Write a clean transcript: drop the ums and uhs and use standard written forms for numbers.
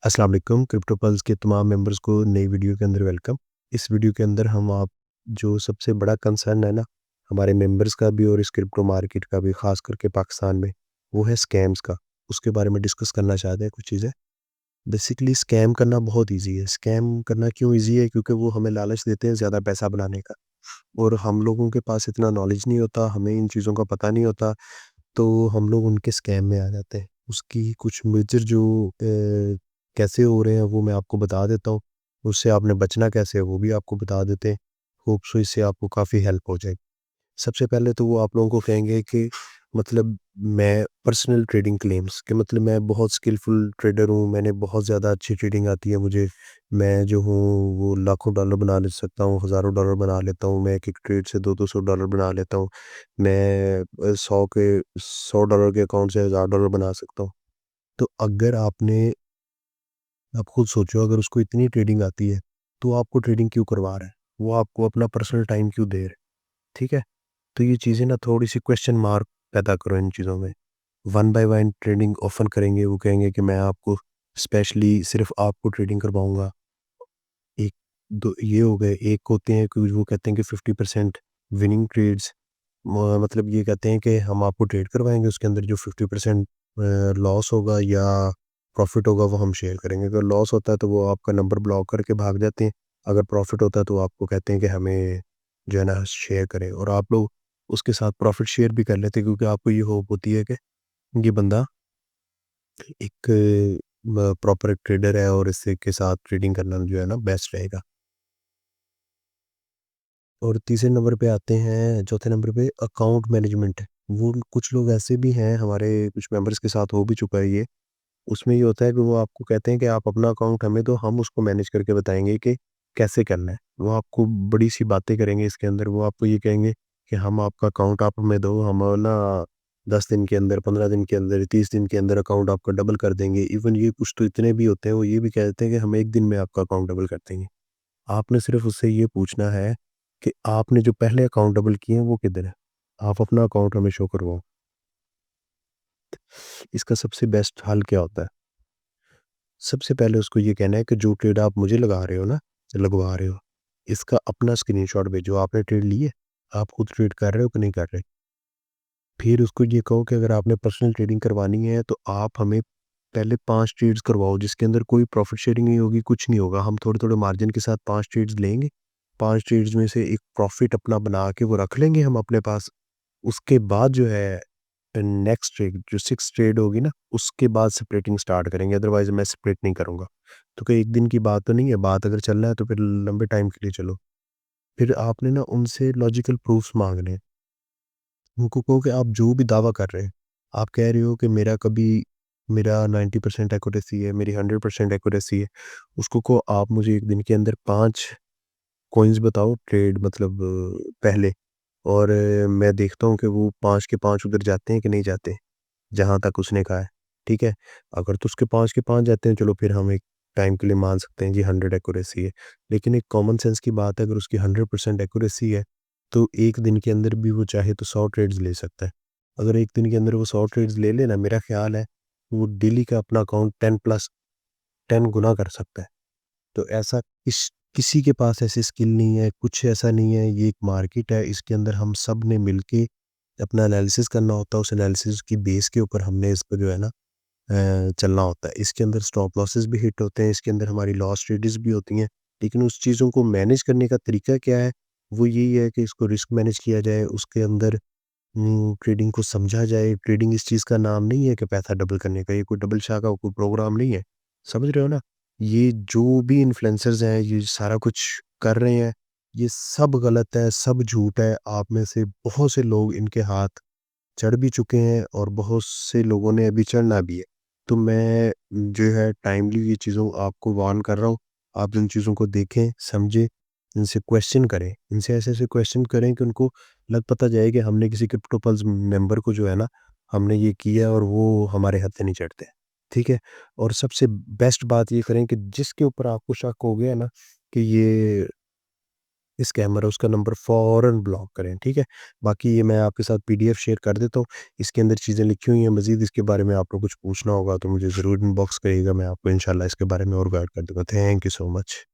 अस्सलाम वालेकुम crypto pulse के तमाम मेंबर्स को नई वीडियो के अंदर वेलकम। इस वीडियो के अंदर हम आप जो सबसे बड़ा कंसर्न है ना हमारे मेंबर्स का भी और इस क्रिप्टो मार्केट का भी ख़ास करके पाकिस्तान में, वो है स्कैम्स का। उसके बारे में डिस्कस करना चाहते हैं कुछ चीज़ें। बेसिकली स्कैम करना बहुत ईज़ी है। स्कैम करना क्यों ईज़ी है? क्योंकि वो हमें लालच देते हैं ज़्यादा पैसा बनाने का और हम लोगों के पास इतना नॉलेज नहीं होता, हमें इन चीज़ों का पता नहीं होता, तो हम लोग उनके स्कैम में आ जाते हैं। उसकी कुछ मेजर जो कैसे हो रहे हैं वो मैं आपको बता देता हूँ। उससे आपने बचना कैसे है वो भी आपको बता देते हैं। होप सो इससे आपको काफ़ी हेल्प हो जाए। सबसे पहले तो वो आप लोगों को कहेंगे कि मतलब मैं पर्सनल ट्रेडिंग क्लेम्स कि मतलब मैं बहुत स्किलफुल ट्रेडर हूँ, मैंने बहुत ज़्यादा अच्छी ट्रेडिंग आती है मुझे। मैं जो हूँ वो लाखों डॉलर बना ले सकता हूँ, हज़ारों डॉलर बना लेता हूँ, मैं एक-एक ट्रेड से 2-200 डॉलर बना लेता हूँ। मैं 100 डॉलर के अकाउंट से हज़ार डॉलर बना सकता हूँ। तो अगर आप खुद सोचो अगर उसको इतनी ट्रेडिंग आती है, तो आपको ट्रेडिंग क्यों करवा रहा है? वो आपको अपना पर्सनल टाइम क्यों दे रहा है? ठीक है? तो ये चीज़ें ना थोड़ी-सी क्वेश्चन मार्क पैदा करो इन चीज़ों में। One by one trading offer करेंगे, वो कहेंगे कि मैं आपको स्पेशली सिर्फ़ आपको ट्रेडिंग करवाऊँगा। एक दो ये हो गए, एक होते हैं कि वो कहते हैं कि 50% विनिंग ट्रेड्स मतलब ये कहते हैं कि हम आपको ट्रेड करवाएँगे, उसके अंदर जो 50% लॉस होगा या प्रॉफ़िट होगा वो हम शेयर करेंगे। अगर लॉस होता है तो वो आपका नंबर ब्लॉक करके भाग जाते हैं। अगर प्रॉफ़िट होता है तो वो आपको कहते हैं कि हमें जो है ना शेयर करें और आप लोग उसके साथ प्रॉफ़िट शेयर भी कर लेते हैं क्योंकि आपको ये होप होती है कि ये बंदा एक प्रॉपर ट्रेडर है और इससे के साथ ट्रेडिंग करना जो है ना बेस्ट रहेगा। और तीसरे नंबर पे आते हैं, चौथे नंबर पे अकाउंट मैनेजमेंट। वो कुछ लोग ऐसे भी हैं, हमारे कुछ मेंबर्स के साथ हो भी चुका है ये। उसमें ये होता है कि वो आपको कहते हैं कि आप अपना अकाउंट हमें दो, हम उसको मैनेज करके बताएँगे कि कैसे करना है। वो आपको बड़ी-सी बातें करेंगे इसके अंदर, वो आपको ये कहेंगे कि हम आपका अकाउंट आप हमें दो, हम ना 10 दिन के अंदर, 15 दिन के अंदर, 30 दिन के अंदर अकाउंट आपका डबल कर देंगे। इवन ये कुछ तो इतने भी होते हैं, वो ये भी कह देते हैं कि हम 1 दिन में आपका अकाउंट डबल कर देंगे। आपने सिर्फ़ उससे ये पूछना है कि आपने जो पहले अकाउंट डबल किए हैं वो किधर है? आप अपना अकाउंट हमें शो करवाओ। इसका सबसे बेस्ट हल क्या होता है? सबसे पहले उसको ये कहना है कि जो ट्रेड आप मुझे लगा रहे हो ना, लगवा रहे हो, इसका अपना स्क्रीनशॉट भेजो। आपने ट्रेड ली है? आप खुद ट्रेड कर रहे हो कि नहीं कर रहे? फिर उसको ये कहो कि अगर आपने पर्सनल ट्रेडिंग करवानी है तो आप हमें पहले 5 ट्रेड्स करवाओ जिसके अंदर कोई प्रॉफ़िट शेयरिंग नहीं होगी, कुछ नहीं होगा। हम थोड़े-थोड़े मार्जिन के साथ 5 ट्रेड्स लेंगे। 5 ट्रेड्स में से एक प्रॉफ़िट अपना बना के वो रख लेंगे हम अपने पास। उसके बाद जो है नेक्स्ट ट्रेड जो 6th ट्रेड होगी ना, उसके बाद स्प्लिटिंग स्टार्ट करेंगे, अदरवाइज़ मैं स्प्लिट नहीं करूँगा। तो कोई 1 दिन की बात तो नहीं है, बात अगर चलना है तो फिर लंबे टाइम के लिए चलो। फिर आपने ना उनसे लॉजिकल प्रूफ्स माँगने हैं। उनको कहो कि आप जो भी दावा कर रहे हैं, आप कह रहे हो कि मेरा 90% एक्यूरेसी है, मेरी 100% एक्यूरेसी है। उसको कहो आप मुझे 1 दिन के अंदर 5 कॉइन्स बताओ ट्रेड मतलब पहले और मैं देखता हूँ कि वो 5 के 5 उधर जाते हैं कि नहीं जाते, जहाँ तक उसने कहा है, ठीक है? अगर तो उसके 5 के 5 जाते हैं, चलो फिर हम एक टाइम के लिए मान सकते हैं जी 100 एक्यूरेसी है। लेकिन एक कॉमन सेंस की बात है, अगर उसकी 100% एक्यूरेसी है, तो 1 दिन के अंदर भी वो चाहे तो 100 ट्रेड्स ले सकता है। अगर 1 दिन के अंदर वो 100 ट्रेड्स ले ले ना, मेरा ख़्याल है, वो डेली का अपना अकाउंट 10 प्लस 10 गुना कर सकता है। तो ऐसा किसी के पास ऐसी स्किल नहीं है, कुछ ऐसा नहीं है, ये एक मार्केट है, इसके अंदर हम सब ने मिलके अपना एनालिसिस करना होता है, उस एनालिसिस की बेस के ऊपर हमने इस पे जो है ना चलना होता है। इसके अंदर स्टॉप लॉसेस भी हिट होते हैं, इसके अंदर हमारी लॉस ट्रेडेस भी होती हैं, लेकिन उस चीज़ों को मैनेज करने का तरीका क्या है? वो यही है कि इसको रिस्क मैनेज किया जाए, उसके अंदर ट्रेडिंग को समझा जाए। ट्रेडिंग इस चीज़ का नाम नहीं है कि पैसा डबल करने का, ये कोई डबल शाह का कोई प्रोग्राम नहीं है। समझ रहे हो ना? ये जो भी इन्फ्लुएंसर्स हैं, ये सारा कुछ कर रहे हैं, ये सब गलत है, सब झूठ है। आप में से बहुत से लोग इनके हाथ चढ़ भी चुके हैं और बहुत से लोगों ने अभी चढ़ना भी है। तो मैं जो है टाइमली ये चीज़ों आपको वार्न कर रहा हूँ। आप इन चीज़ों को देखें, समझें, इनसे क्वेश्चन करें। इनसे ऐसे-ऐसे क्वेश्चन करें कि उनको लग पता जाए कि हमने किसी क्रिप्टो पल्स मेंबर को जो है ना, हमने ये किया और वो हमारे हत्थे नहीं चढ़ते। ठीक है? और सबसे बेस्ट बात ये करें कि जिसके ऊपर आपको शक हो गया ना कि ये स्कैमर है उसका नंबर फ़ौरन ब्लॉक करें, ठीक है? बाकी ये मैं आपके साथ पीडीएफ शेयर कर देता हूँ, इसके अंदर चीज़ें लिखी हुई हैं, मज़ीद इसके बारे में आपको कुछ पूछना होगा तो मुझे ज़रूर इनबॉक्स करिएगा, मैं आपको इंशाल्लाह इसके बारे में और गाइड कर दूँगा। Thank you so much.